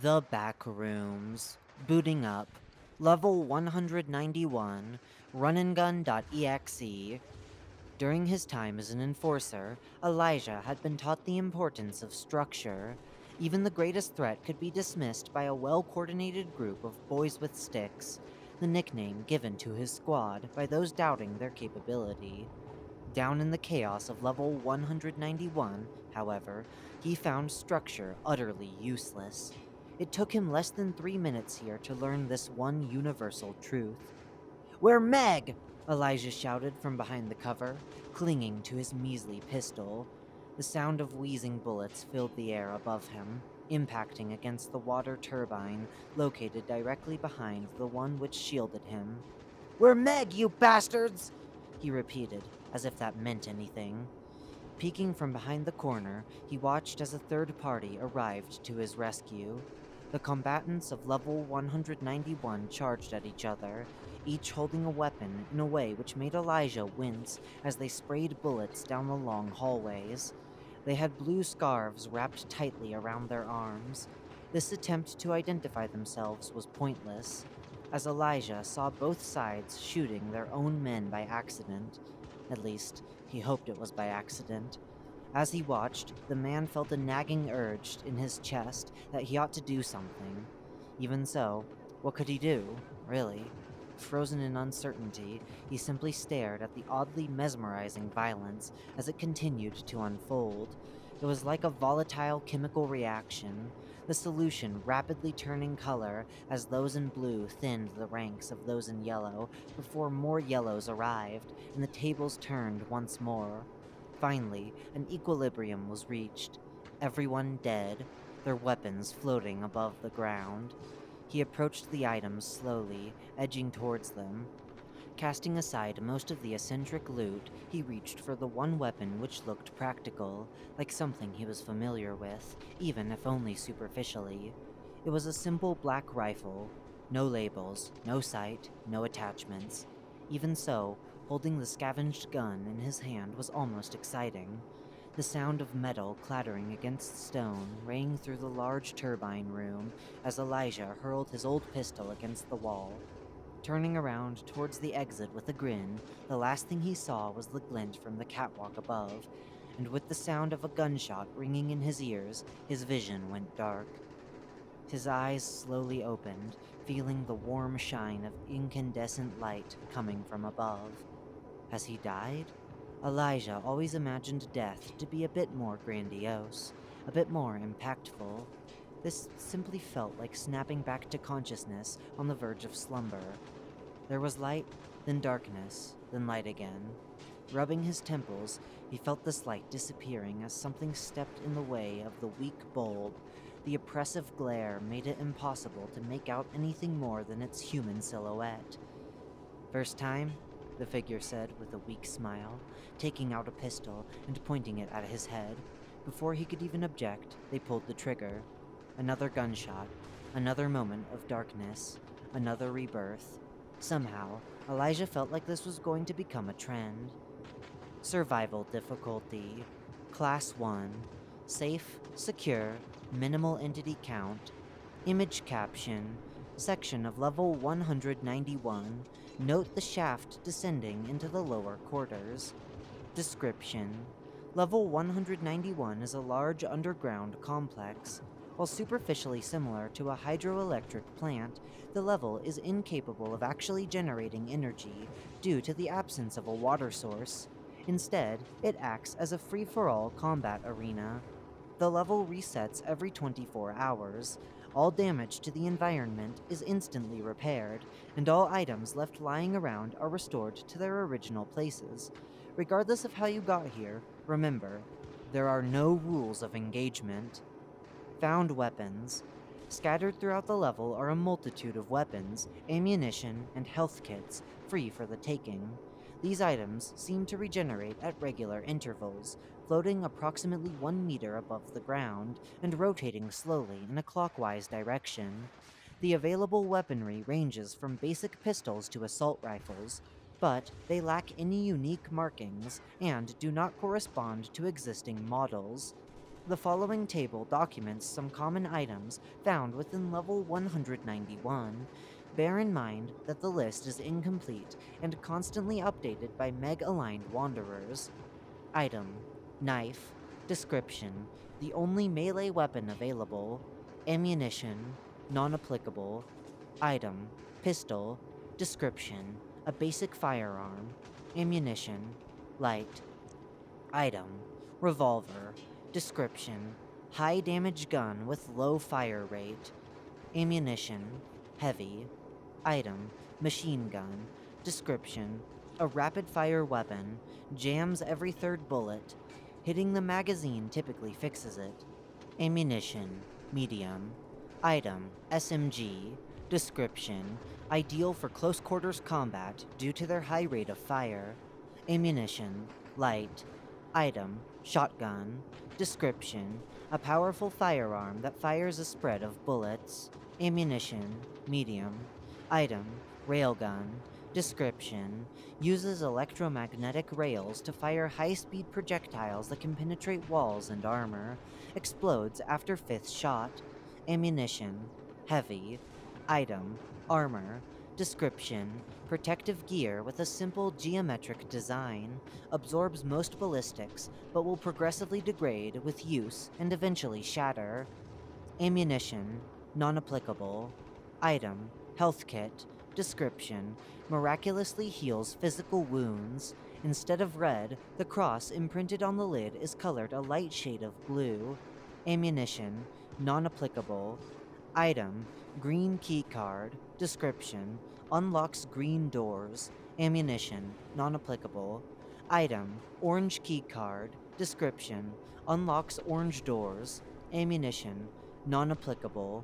The Backrooms. Booting up. Level 191. RUN-AND-GUN.EXE. During his time as an enforcer, Elijah had been taught the importance of structure. Even the greatest threat could be dismissed by a well-coordinated group of boys with sticks, the nickname given to his squad by those doubting their capability. Down in the chaos of level 191, however, he found structure utterly useless. It took him less than 3 minutes here to learn this one universal truth. "We're Meg!" Elijah shouted from behind the cover, clinging to his measly pistol. The sound of wheezing bullets filled the air above him, impacting against the water turbine located directly behind the one which shielded him. "We're Meg, you bastards!" he repeated, as if that meant anything. Peeking from behind the corner, he watched as a third party arrived to his rescue. The combatants of level 191 charged at each other, each holding a weapon in a way which made Elijah wince as they sprayed bullets down the long hallways. They had blue scarves wrapped tightly around their arms. This attempt to identify themselves was pointless, as Elijah saw both sides shooting their own men by accident. At least, he hoped it was by accident. As he watched, the man felt a nagging urge in his chest that he ought to do something. Even so, what could he do, really? Frozen in uncertainty, he simply stared at the oddly mesmerizing violence as it continued to unfold. It was like a volatile chemical reaction, the solution rapidly turning color as those in blue thinned the ranks of those in yellow before more yellows arrived, and the tables turned once more. Finally, an equilibrium was reached. Everyone dead, their weapons floating above the ground. He approached the items slowly, edging towards them. Casting aside most of the eccentric loot, he reached for the one weapon which looked practical, like something he was familiar with, even if only superficially. It was a simple black rifle. No labels, no sight, no attachments. Even so, holding the scavenged gun in his hand was almost exciting. The sound of metal clattering against stone rang through the large turbine room as Elijah hurled his old pistol against the wall. Turning around towards the exit with a grin, the last thing he saw was the glint from the catwalk above, and with the sound of a gunshot ringing in his ears, his vision went dark. His eyes slowly opened, feeling the warm shine of incandescent light coming from above. Has he died? Elijah always imagined death to be a bit more grandiose, a bit more impactful. This simply felt like snapping back to consciousness on the verge of slumber. There was light, then darkness, then light again. Rubbing his temples, he felt this light disappearing as something stepped in the way of the weak bulb. The oppressive glare made it impossible to make out anything more than its human silhouette. "First time?" the figure said with a weak smile, taking out a pistol and pointing it at his head. Before he could even object, they pulled the trigger. Another gunshot, another moment of darkness, another rebirth. Somehow, Elijah felt like this was going to become a trend. Survival difficulty. Class 1. Safe, secure, minimal entity count. Image caption. Section of level 191. Note the shaft descending into the lower quarters. Description. Level 191 is a large underground complex. While superficially similar to a hydroelectric plant, the level is incapable of actually generating energy due to the absence of a water source. Instead, it acts as a free-for-all combat arena. The level resets every 24 hours. All damage to the environment is instantly repaired, and all items left lying around are restored to their original places. Regardless of how you got here, remember, there are no rules of engagement. Found weapons. Scattered throughout the level are a multitude of weapons, ammunition, and health kits, free for the taking. These items seem to regenerate at regular intervals, floating approximately 1 meter above the ground and rotating slowly in a clockwise direction. The available weaponry ranges from basic pistols to assault rifles, but they lack any unique markings and do not correspond to existing models. The following table documents some common items found within level 191. Bear in mind that the list is incomplete and constantly updated by Meg-aligned wanderers. Item: knife. Description: the only melee weapon available. Ammunition: non-applicable. Item: pistol. Description: a basic firearm. Ammunition: light. Item: revolver. Description: high damage gun with low fire rate. Ammunition: heavy. Item: machine gun. Description: a rapid-fire weapon, jams every third bullet. Hitting the magazine typically fixes it. Ammunition: medium. Item: SMG. Description: ideal for close quarters combat due to their high rate of fire. Ammunition: light. Item: shotgun. Description: a powerful firearm that fires a spread of bullets. Ammunition: medium. Item: railgun. Description: uses electromagnetic rails to fire high-speed projectiles that can penetrate walls and armor. Explodes after fifth shot. Ammunition: heavy. Item: armor. Description: protective gear with a simple geometric design. Absorbs most ballistics, but will progressively degrade with use and eventually shatter. Ammunition: non-applicable. Item: health kit. Description: miraculously heals physical wounds. Instead of red, the cross imprinted on the lid is colored a light shade of blue. Ammunition: non-applicable. Item: green keycard. Description: unlocks green doors. Ammunition: non-applicable. Item: orange keycard. Description: unlocks orange doors. Ammunition: non-applicable.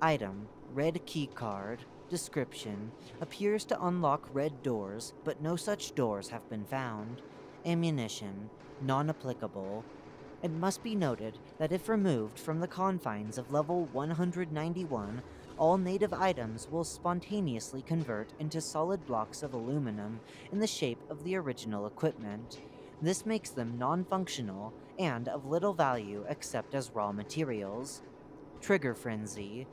Item: red keycard. Description: appears to unlock red doors, but no such doors have been found. Ammunition: non-applicable. It must be noted that if removed from the confines of level 191, all native items will spontaneously convert into solid blocks of aluminum in the shape of the original equipment. This makes them non-functional and of little value except as raw materials. Trigger Frenzy.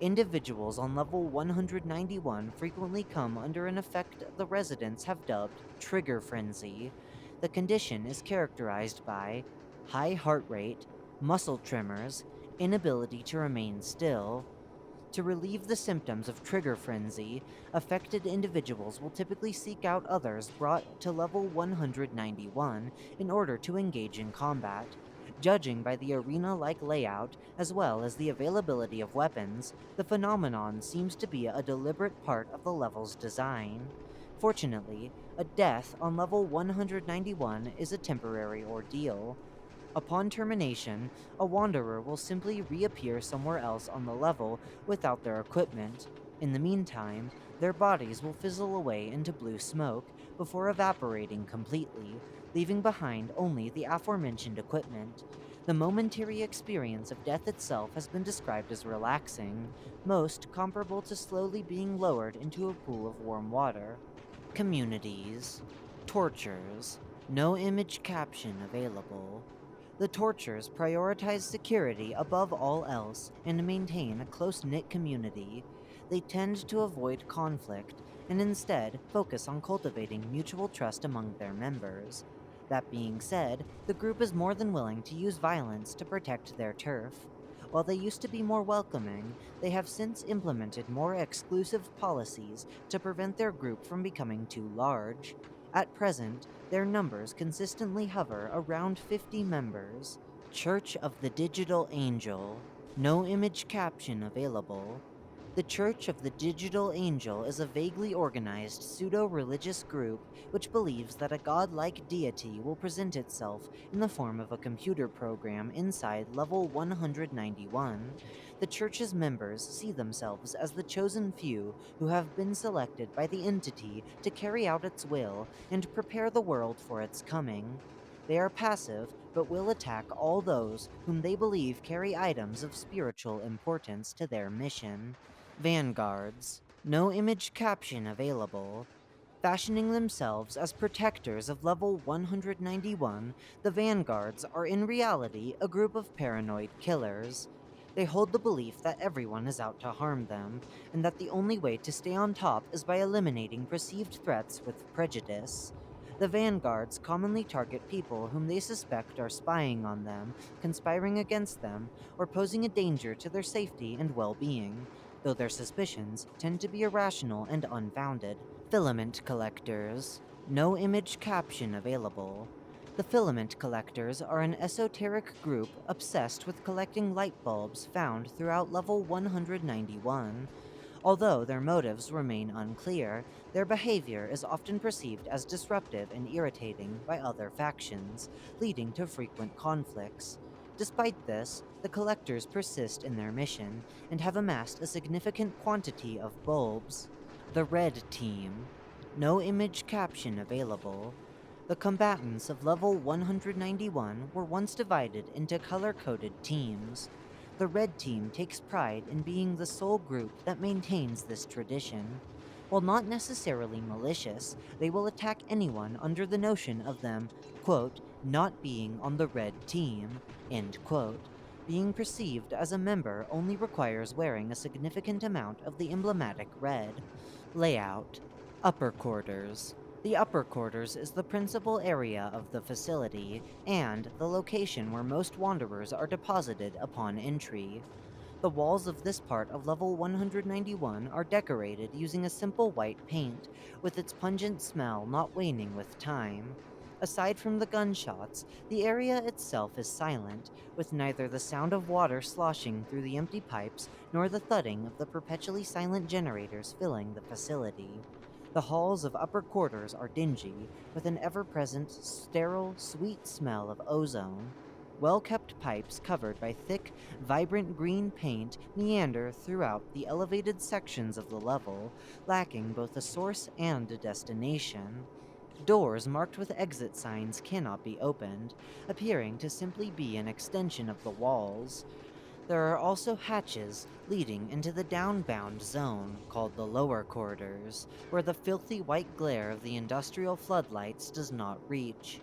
Individuals on level 191 frequently come under an effect the residents have dubbed Trigger Frenzy. The condition is characterized by high heart rate, muscle tremors, inability to remain still. To relieve the symptoms of trigger frenzy, affected individuals will typically seek out others brought to level 191 in order to engage in combat. Judging by the arena-like layout, as well as the availability of weapons, the phenomenon seems to be a deliberate part of the level's design. Fortunately, a death on level 191 is a temporary ordeal. Upon termination, a wanderer will simply reappear somewhere else on the level without their equipment. In the meantime, their bodies will fizzle away into blue smoke before evaporating completely, leaving behind only the aforementioned equipment. The momentary experience of death itself has been described as relaxing, most comparable to slowly being lowered into a pool of warm water. Communities. Tortures. No image caption available. The tortures prioritize security above all else and maintain a close-knit community. They tend to avoid conflict and instead focus on cultivating mutual trust among their members. That being said, the group is more than willing to use violence to protect their turf. While they used to be more welcoming, they have since implemented more exclusive policies to prevent their group from becoming too large. At present, their numbers consistently hover around 50 members. Church of the Digital Angel. No image caption available. The Church of the Digital Angel is a vaguely organized pseudo-religious group which believes that a godlike deity will present itself in the form of a computer program inside level 191. The Church's members see themselves as the chosen few who have been selected by the entity to carry out its will and prepare the world for its coming. They are passive, but will attack all those whom they believe carry items of spiritual importance to their mission. Vanguards. No image caption available. Fashioning themselves as protectors of level 191, the Vanguards are in reality a group of paranoid killers. They hold the belief that everyone is out to harm them, and that the only way to stay on top is by eliminating perceived threats with prejudice. The Vanguards commonly target people whom they suspect are spying on them, conspiring against them, or posing a danger to their safety and well being, though their suspicions tend to be irrational and unfounded. Filament collectors. No image caption available. The filament collectors are an esoteric group obsessed with collecting light bulbs found throughout level 191. Although their motives remain unclear, their behavior is often perceived as disruptive and irritating by other factions, leading to frequent conflicts. Despite this, the collectors persist in their mission and have amassed a significant quantity of bulbs. The Red Team. No image caption available. The combatants of level 191 were once divided into color-coded teams. The Red Team takes pride in being the sole group that maintains this tradition. While not necessarily malicious, they will attack anyone under the notion of them, quote, not being on the Red Team, end quote. Being perceived as a member only requires wearing a significant amount of the emblematic red. Layout. Upper Quarters. The upper quarters is the principal area of the facility, and the location where most wanderers are deposited upon entry. The walls of this part of level 191 are decorated using a simple white paint, with its pungent smell not waning with time. Aside from the gunshots, the area itself is silent, with neither the sound of water sloshing through the empty pipes nor the thudding of the perpetually silent generators filling the facility. The halls of upper quarters are dingy, with an ever-present, sterile, sweet smell of ozone. Well-kept pipes covered by thick, vibrant green paint meander throughout the elevated sections of the level, lacking both a source and a destination. Doors marked with exit signs cannot be opened, appearing to simply be an extension of the walls. There are also hatches leading into the downbound zone, called the lower corridors, where the filthy white glare of the industrial floodlights does not reach.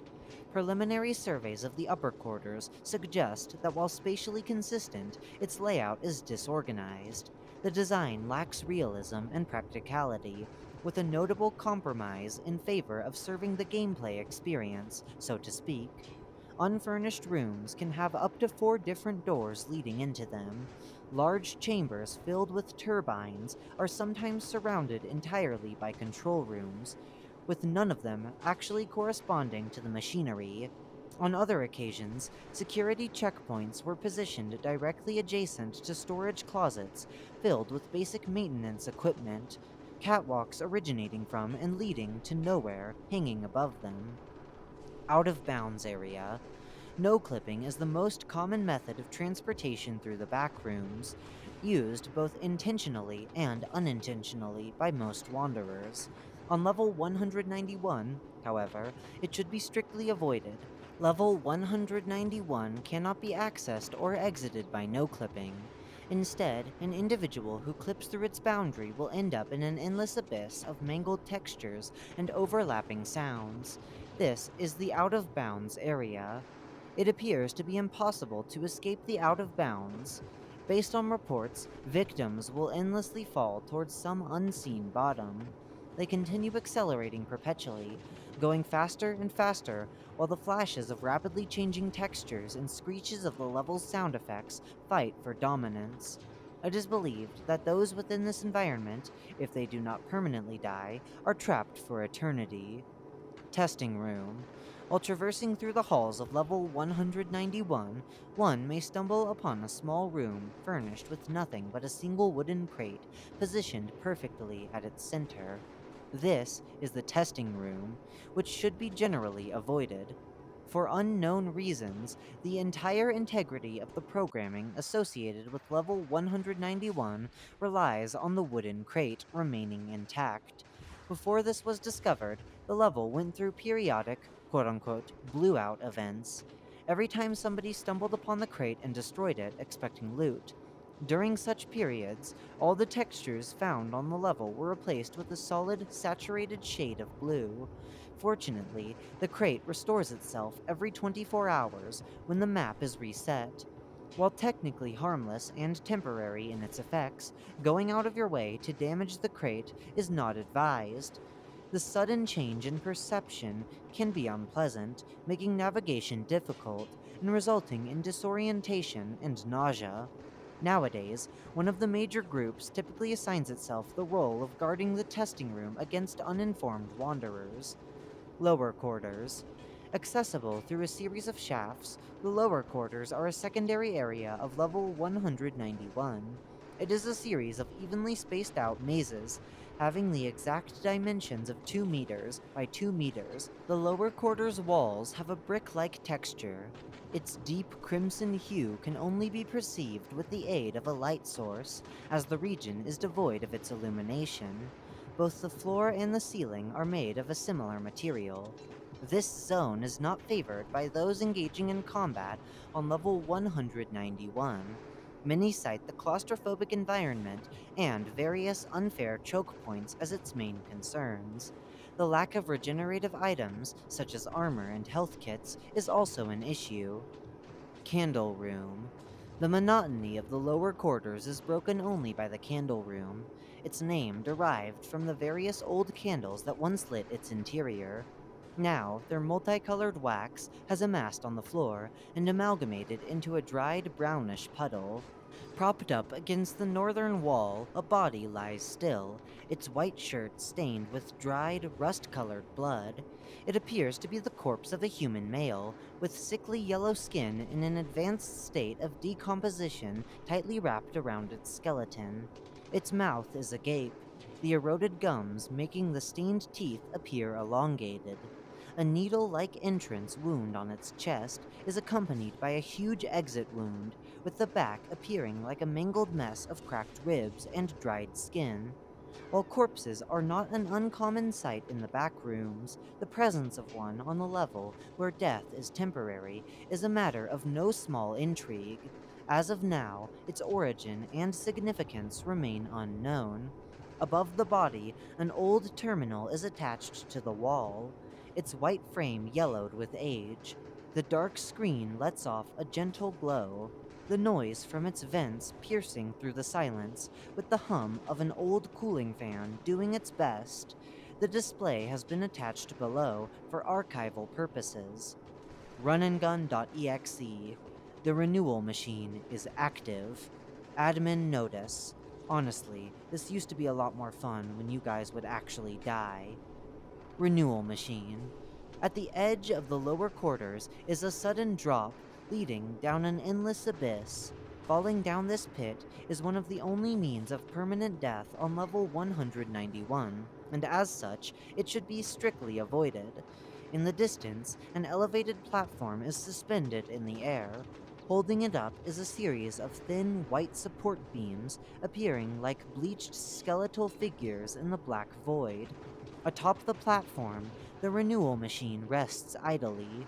Preliminary surveys of the upper quarters suggest that while spatially consistent, its layout is disorganized. The design lacks realism and practicality, with a notable compromise in favor of serving the gameplay experience, so to speak. Unfurnished rooms can have up to 4 different doors leading into them. Large chambers filled with turbines are sometimes surrounded entirely by control rooms, with none of them actually corresponding to the machinery. On other occasions, security checkpoints were positioned directly adjacent to storage closets filled with basic maintenance equipment, catwalks originating from and leading to nowhere hanging above them. Out of bounds area. No clipping is the most common method of transportation through the backrooms, used both intentionally and unintentionally by most wanderers. On level 191, however, it should be strictly avoided. Level 191 cannot be accessed or exited by no clipping. Instead, an individual who clips through its boundary will end up in an endless abyss of mangled textures and overlapping sounds. This is the out-of-bounds area. It appears to be impossible to escape the out-of-bounds. Based on reports, victims will endlessly fall towards some unseen bottom. They continue accelerating perpetually, going faster and faster, while the flashes of rapidly changing textures and screeches of the level's sound effects fight for dominance. It is believed that those within this environment, if they do not permanently die, are trapped for eternity. Testing Room. While traversing through the halls of level 191, one may stumble upon a small room furnished with nothing but a single wooden crate positioned perfectly at its center. This is the testing room, which should be generally avoided. For unknown reasons, the entire integrity of the programming associated with level 191 relies on the wooden crate remaining intact. Before this was discovered, the level went through periodic, quote-unquote, blew-out events. Every time somebody stumbled upon the crate and destroyed it expecting loot, During such periods, all the textures found on the level were replaced with a solid, saturated shade of blue. Fortunately, the crate restores itself every 24 hours when the map is reset. While technically harmless and temporary in its effects, going out of your way to damage the crate is not advised. The sudden change in perception can be unpleasant, making navigation difficult and resulting in disorientation and nausea. Nowadays, one of the major groups typically assigns itself the role of guarding the testing room against uninformed wanderers. Lower quarters. Accessible through a series of shafts, the lower quarters are a secondary area of level 191. It is a series of evenly spaced out mazes, having the exact dimensions of 2 meters by 2 meters. The lower quarters walls have a brick like texture. Its deep crimson hue can only be perceived with the aid of a light source, as the region is devoid of its illumination. Both the floor and the ceiling are made of a similar material. This zone is not favored by those engaging in combat on level 191. Many cite the claustrophobic environment and various unfair choke points as its main concerns. The lack of regenerative items, such as armor and health kits, is also an issue. Candle Room. The monotony of the lower quarters is broken only by the candle room. Its name derived from the various old candles that once lit its interior. Now, their multicolored wax has amassed on the floor and amalgamated into a dried brownish puddle. Propped up against the northern wall, a body lies still, its white shirt stained with dried, rust-colored blood. It appears to be the corpse of a human male, with sickly yellow skin in an advanced state of decomposition tightly wrapped around its skeleton. Its mouth is agape, the eroded gums making the stained teeth appear elongated. A needle-like entrance wound on its chest is accompanied by a huge exit wound, with the back appearing like a mangled mess of cracked ribs and dried skin. While corpses are not an uncommon sight in the backrooms, the presence of one on the level where death is temporary is a matter of no small intrigue. As of now, its origin and significance remain unknown. Above the body, an old terminal is attached to the wall, its white frame yellowed with age. The dark screen lets off a gentle glow, the noise from its vents piercing through the silence, with the hum of an old cooling fan doing its best. The display has been attached below for archival purposes. RUN-AND-GUN.EXE. The renewal machine is active. Admin notice. Honestly, this used to be a lot more fun when you guys would actually die. Renewal machine. At the edge of the lower quarters is a sudden drop leading down an endless abyss. Falling down this pit is one of the only means of permanent death on level 191, and as such, it should be strictly avoided. In the distance, an elevated platform is suspended in the air. Holding it up is a series of thin, white support beams appearing like bleached skeletal figures in the black void. Atop the platform, the renewal machine rests idly.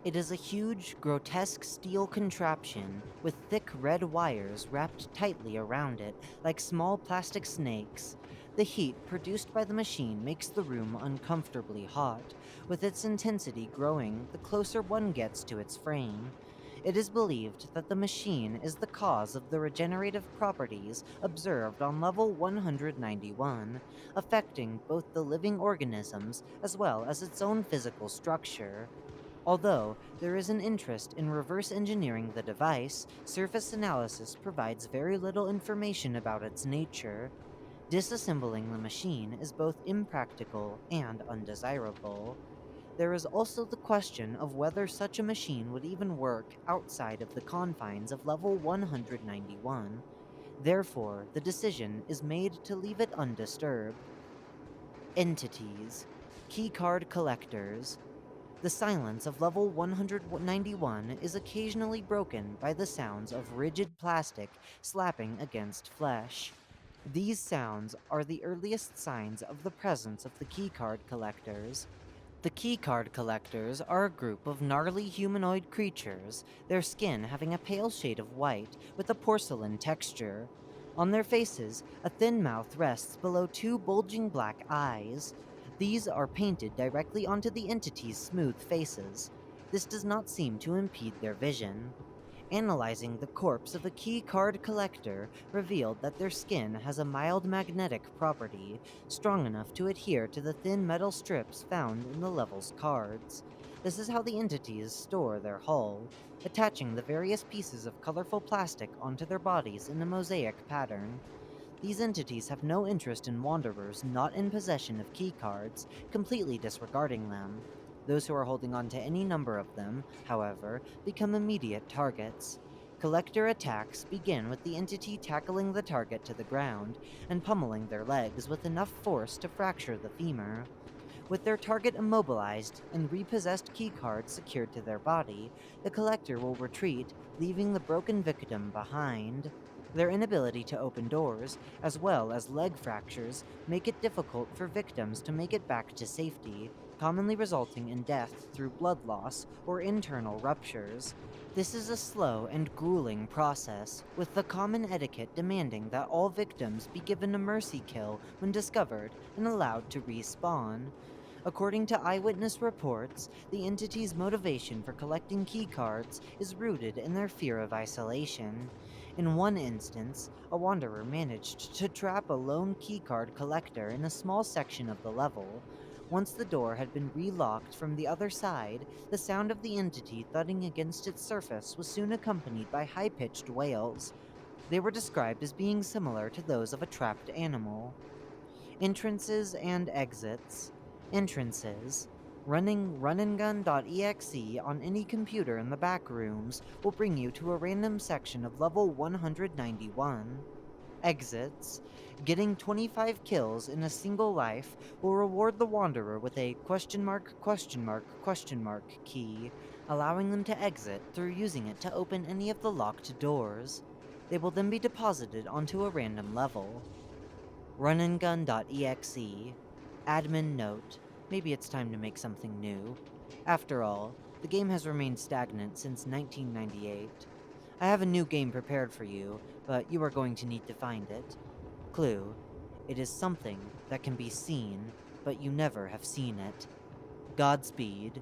It is a huge, grotesque steel contraption with thick red wires wrapped tightly around it like small plastic snakes. The heat produced by the machine makes the room uncomfortably hot, with its intensity growing the closer one gets to its frame. It is believed that the machine is the cause of the regenerative properties observed on level 191, affecting both the living organisms as well as its own physical structure. Although there is an interest in reverse engineering the device, surface analysis provides very little information about its nature. Disassembling the machine is both impractical and undesirable. There is also the question of whether such a machine would even work outside of the confines of level 191. Therefore, the decision is made to leave it undisturbed. Entities. Keycard collectors. The silence of level 191 is occasionally broken by the sounds of rigid plastic slapping against flesh. These sounds are the earliest signs of the presence of the keycard collectors. The keycard collectors are a group of gnarly humanoid creatures, their skin having a pale shade of white with a porcelain texture. On their faces, a thin mouth rests below two bulging black eyes. These are painted directly onto the entity's smooth faces. This does not seem to impede their vision. Analyzing the corpse of a key card collector revealed that their skin has a mild magnetic property, strong enough to adhere to the thin metal strips found in the level's cards. This is how the entities store their hull, attaching the various pieces of colorful plastic onto their bodies in a mosaic pattern. These entities have no interest in wanderers not in possession of keycards, completely disregarding them. Those who are holding on to any number of them, however, become immediate targets. Collector attacks begin with the entity tackling the target to the ground and pummeling their legs with enough force to fracture the femur. With their target immobilized and repossessed keycards secured to their body, the collector will retreat, leaving the broken victim behind. Their inability to open doors, as well as leg fractures, make it difficult for victims to make it back to safety, commonly resulting in death through blood loss or internal ruptures. This is a slow and grueling process, with the common etiquette demanding that all victims be given a mercy kill when discovered and allowed to respawn. According to eyewitness reports, the entity's motivation for collecting keycards is rooted in their fear of isolation. In one instance, a wanderer managed to trap a lone keycard collector in a small section of the level. Once the door had been relocked from the other side, the sound of the entity thudding against its surface was soon accompanied by high-pitched wails. They were described as being similar to those of a trapped animal. Entrances and exits. Entrances. Running RUN-AND-GUN.EXE on any computer in the Backrooms will bring you to a random section of level 191. Exits. Getting 25 kills in a single life will reward the Wanderer with a key, allowing them to exit through using it to open any of the locked doors. They will then be deposited onto a random level. RUN-AND-GUN.EXE. Admin note. Maybe it's time to make something new. After all, the game has remained stagnant since 1998. I have a new game prepared for you, but you are going to need to find it. Clue. It is something that can be seen, but you never have seen it. Godspeed.